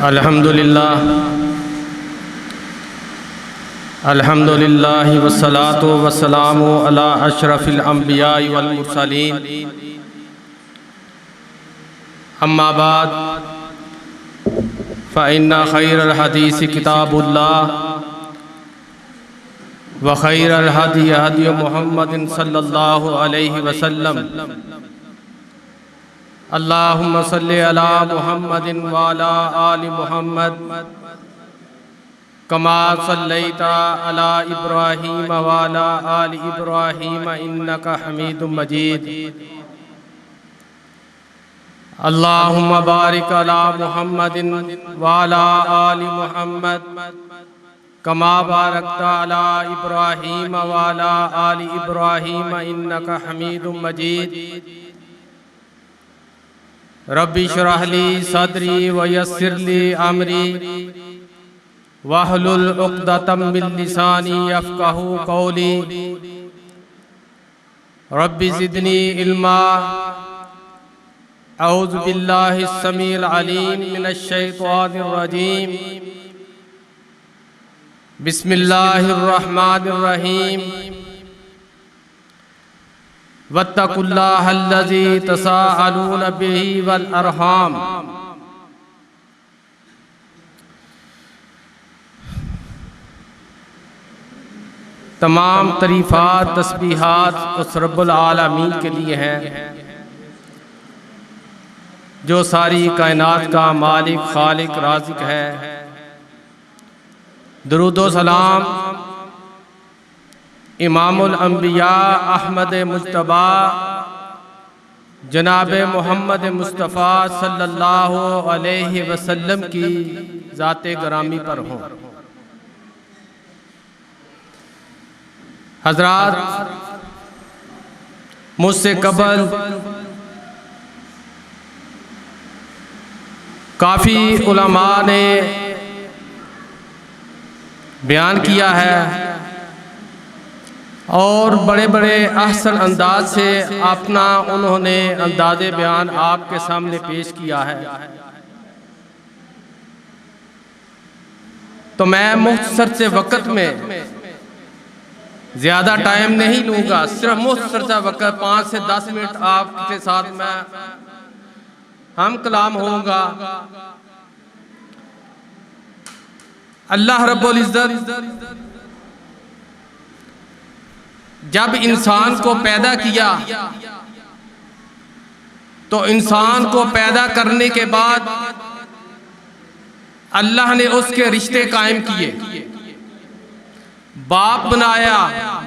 अल्हम्दुलिल्लाह वस्सलातु वस्सलामु अला अशरफिल अंबिया वल मुरसलीन अम्मा बाद फ़इन्ना खैरल हदीस किताबुल्लाह व खैरल हदी हदी मुहम्मदिन सल्लल्लाहु अलैहि वसल्लम अल्लाहुम्मा सल्लि अला मुहम्मदिन व अला आलि मुहम्मद कमा सल्लैता अला इब्राहीम व अला आलि इब्राहीम इन्नका हमीदुम मजीद। अल्लाहुम्मा बारिक अला मुहम्मदिन व अला आलि मुहम्मद कमा बारकता अला इब्राहीम व अला आलि इब्राहीम इन्नका हमीदुम मजीद। रब्बि इश्रह ली सदरी व यस्सिर ली अमरी वहलुल उक़दतम मिन लिसानी यफ़क़हू क़ौली। रब्बि ज़िदनी इल्मा। औज़ु बिल्लाहि स्समीइल अलीम मिनश शैतानिर रजीम। बिस्मिल्लाहिर रहमानिर रहीम। वत्तकुल्लाहल्लज़ी तसाअलून बिही वल अरहाम। तमाम तरीफ़ात तस्बीहात उस रब्बुल आलमीन के लिए हैं जो सारी कायनात का मालिक खालिक राज़िक है। दुरूद व सलाम इमामुल अंबिया अहमद मुज्तबा जनाब मोहम्मद मुस्तफ़ा सल्लल्लाहु अलैहि वसल्लम की ज़ाते ग्रामी पर हो। हज़रात, मुझसे कबल काफ़ी उलमा ने बयान किया है और बड़े बड़े अहसन अंदाज से अपना उन्होंने अंदाज़े बयान आपके सामने पेश किया है। तो मैं मुख्तसर से वक़्त में ज़्यादा टाइम नहीं लूँगा, सिर्फ मुख्तसर सा वक़्त 5 से 10 मिनट आपके साथ मैं हम कलाम होऊंगा। अल्लाह रब्बुल इज़्ज़त जब इंसान को पैदा किया तो इंसान को पैदा करने के बाद अल्लाह ने उसके रिश्ते कायम किए। बाप बनाया,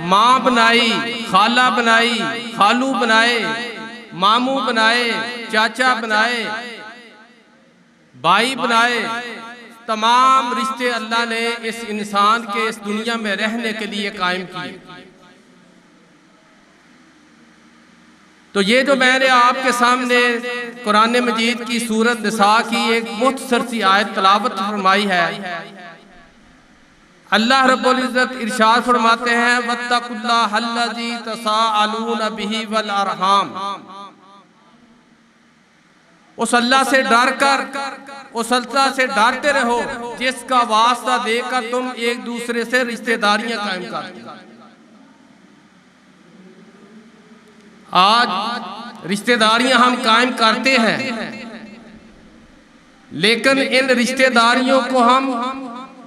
माँ बनाई, खाला बनाई, खालू बनाए, मामू बनाए, चाचा बनाए, भाई बनाए। तमाम रिश्ते अल्लाह ने इस इंसान के इस दुनिया में रहने के लिए कायम किए। तो ये जो मैंने आपके सामने कुरान मजीद की सूरत निसा की एक मुख्तसर सी आयत तलावत फरमाई है। अल्लाह रब्बुल इज़्ज़त इरशाद फरमाते हैं वत्तकुल्लाहल्लज़ी तसाअलून बिही वल अरहाम। उस अल्लाह से डर कर, उस अल्लाह से डरते रहो जिसका वास्ता देकर तुम एक दूसरे से रिश्तेदारियां कायम करते हो। आज रिश्तेदारियां हम कायम करते हैं, लेकिन इन रिश्तेदारियों को हम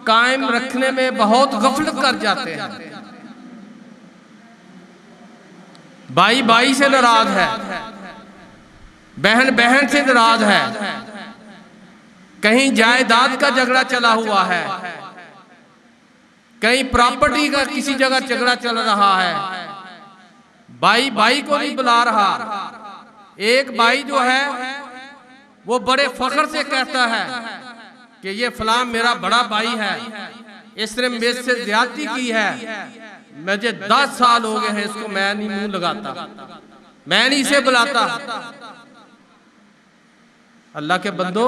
कायम रखने में बहुत गफलत कर जाते हैं। भाई भाई से नाराज है, बहन बहन से नाराज है, कहीं जायदाद का झगड़ा चला हुआ है, कहीं प्रॉपर्टी का किसी जगह झगड़ा चल रहा है, भाई भाई को नहीं बुला रहा। एक भाई जो है वो बड़े फख्र से कहता है कि ये फलां मेरा बड़ा भाई है, इसने मेरे से ज्यादती की है, मुझे 10 साल हो गए हैं इसको मैं नहीं मुंह लगाता, मैं नहीं इसे बुलाता। अल्लाह के बंदो,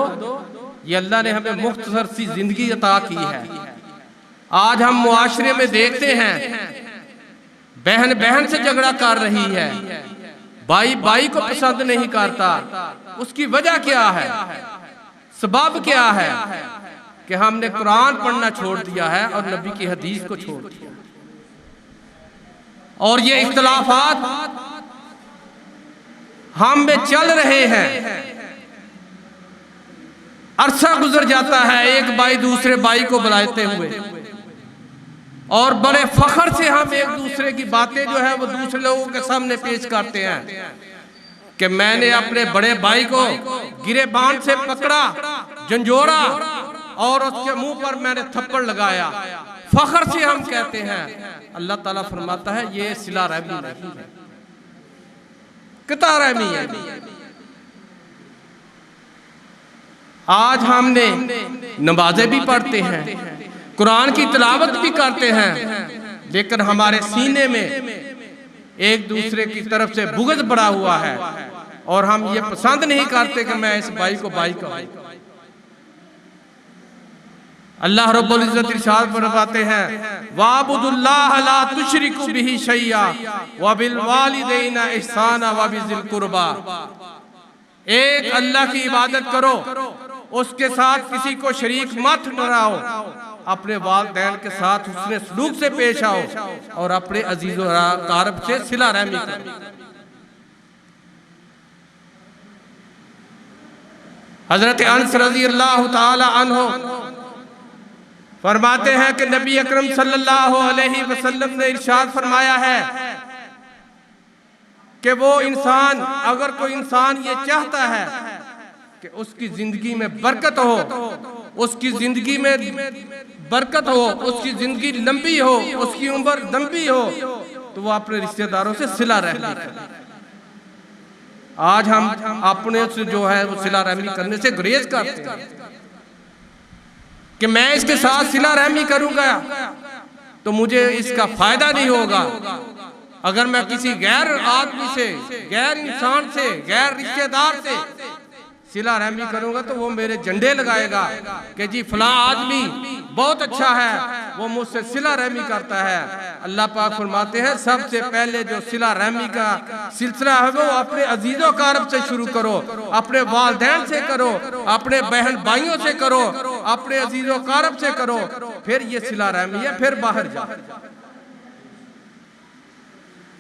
ये अल्लाह ने हमें मुख्तसर सी जिंदगी अता की है। आज हम मुआशरे में देखते हैं बहन बहन से झगड़ा कर रही है, भाई भाई को पसंद नहीं करता। उसकी वजह क्या है? सबब क्या है कि हमने कुरान पढ़ना छोड़ दिया है और नबी की हदीस को छोड़ दिया, और ये इख्तिलाफात हम में चल रहे हैं। अरसा गुजर जाता है एक भाई दूसरे भाई को बुलाते हुए, और बड़े फख्र से हम एक दूसरे की बातें जो है वो दूसरे लोगों के सामने पेश करते हैं कि मैंने अपने बड़े भाई को गिरेबान से पकड़ा, झंझोड़ा, और उसके मुंह पर मैंने थप्पड़ लगाया। फख्र से हम कहते हैं। अल्लाह ताला फरमाता है ये सिला रहमी नहीं है, किता रहमी है। आज हमने नमाजें भी पढ़ते हैं, कुरान की तिलावत भी करते हैं, लेकिन हमारे सीने में एक दूसरे की तरफ से बुग़्ज़ बढ़ा हुआ है, और हम ये पसंद नहीं करते कि मैं इस भाई को भाई कहूं। अल्लाह रब्बुल इज़्ज़त इरशाद फरमाते हैं, वाबुदुल्लाह ला तुशरिकु बिही शैया व बिल वालिदैना इहसाना व बिज़िल कुर्बा। एक अल्लाह की इबादत करो, उसके साथ किसी को शरीक मत ठहराओ, अपने वालिदैन के साथ उसने सलूक से पेश आओ, और अपने अजीज़ व अक़ारब से सिला रहमी करो। हज़रत अनस रज़ियल्लाहु ताला अन्हु फरमाते हैं कि नबी अकरम सल्लल्लाहु अलैहि वसल्लम ने इरशाद फरमाया है कि वो इंसान, अगर कोई इंसान ये चाहता है कि उसकी जिंदगी में बरकत हो, उसकी जिंदगी में बरकत हो, उसकी जिंदगी लंबी हो, उसकी उम्र लंबी हो, तो वो अपने रिश्तेदारों से सिला रहमी करे। आज हम अपने से जो है वो सिला रहमी करने से गुरेज करते हैं कि मैं इसके साथ सिला रहमी करूंगा तो मुझे इसका फायदा नहीं होगा। अगर मैं किसी गैर आदमी से, गैर इंसान से, गैर रिश्तेदार से सिला रहमी करूंगा तो वो मेरे झंडे लगाएगा कि जी फलां आदमी बहुत अच्छा है, वो मुझसे सिला रहमी करता है। अल्लाह पाक फरमाते हैं सबसे पहले जो सिला रहमी का सिलसिला है वो अपने अजीजों कारब से शुरू करो, अपने वालिदैन से करो, अपने बहन भाइयों से करो, अपने अजीजों कारब से करो, फिर ये सिला रहमी है, फिर बाहर जाओ।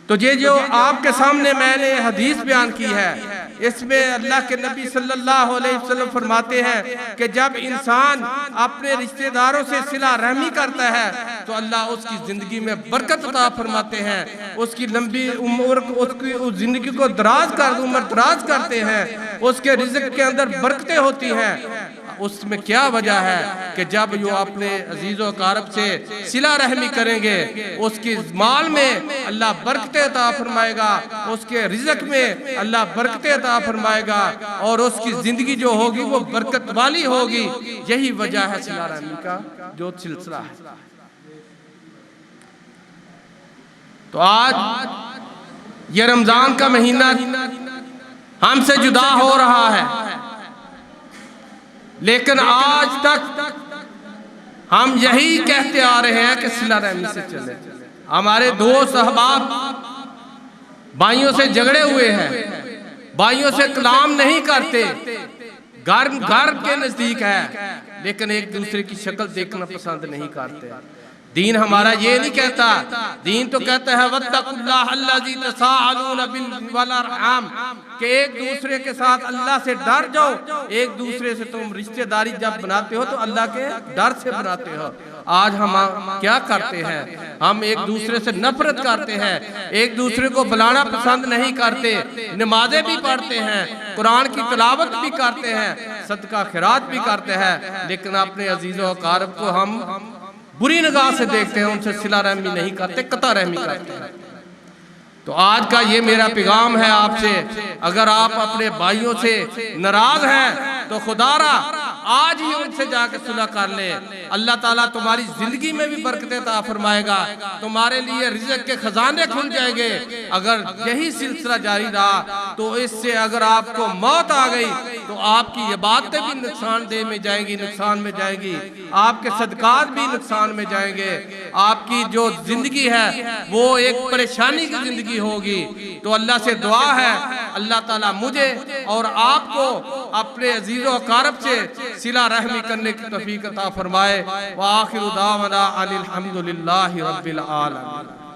तो ये जो आपके सामने मैंने हदीस बयान की है, इसमें अल्लाह के नबी सल्लल्लाहु अलैहि वसल्लम फरमाते हैं कि जब इंसान अपने रिश्तेदारों से सिला रहमी करता है तो अल्लाह उसकी जिंदगी में बरकत अता फरमाते हैं, उसकी लंबी उम्र, उसकी उस जिंदगी को उम्र दराज करते हैं, उसके रिज़्क़ के अंदर बरकतें होती हैं। उसमें क्या वजह है कि जब वो अपने अजीज़ों कारब से सिला रहमी करेंगे, उसकी माल में अल्लाह बरकतें अता फरमाएगा, उसके रिज़्क़ में अल्लाह बरकतें अता फरमाएगा, और उसकी जिंदगी जो होगी वो बरकत वाली होगी। यही वजह है सिला रहमी का जो सिलसिला है। तो आज ये रमजान का महीना हमसे जुदा हो रहा है, लेकिन आज तक हम यही कहते आ रहे हैं कि सिला रहमी से चले। हमारे दोस्त अहबाब भाइयों से झगड़े हुए हैं, भाइयों से कलाम नहीं करते, घर के नजदीक है, लेकिन एक दूसरे की शक्ल देखना पसंद नहीं करते। दीन हमारा ये नहीं कहता, दीन तो कहता है वत्तकुल्लाह अल्लज़ी तसाअलून बिल वल अरहाम, कि एक दूसरे के साथ अल्लाह से डर जाओ। एक दूसरे से तुम रिश्तेदारी जब बनाते हो तो अल्लाह के डर से बनाते हो। आज हम क्या करते हैं, हम एक दूसरे से नफरत करते हैं, एक दूसरे को बुलाना पसंद नहीं करते, नमाजें भी पढ़ते हैं, कुरान की तिलावत भी करते हैं, सदका खैरात भी करते हैं, लेकिन अपने अजीज़ों अक़ारब को हम बुरी निगाह से देखते हैं, उनसे सिला रहमी नहीं करते, कता रहमी करते हैं। तो आज का ये मेरा पैगाम है आपसे, अगर आप अपने भाइयों से नाराज हैं तो खुदारा आज ही उनसे जाकर सुलह कर ले। अल्लाह ताला तुम्हारी जिंदगी में भी बरकत अता फरमाएगा, तुम्हारे लिए रिज़्क़ के खजाने खुल जाएंगे। अगर यही सिलसिला जारी रहा तो इससे अगर आपको मौत आ गई तो आपकी इबादतें भी नुकसानदेह में जाएंगी, नुकसान में जाएंगी, आपके सदकात भी नुकसान में जाएंगे, आपकी जो जिंदगी है वो एक परेशानी की जिंदगी होगी। तो अल्लाह से दुआ है अल्लाह ताला मुझे और आपको अपने अजीज़ो अकारब से सिला रहमी करने की तौफीक अता फरमाए। व आखिरु दावना अनिल हम्दुलिल्लाहि रब्बिल आलमीन।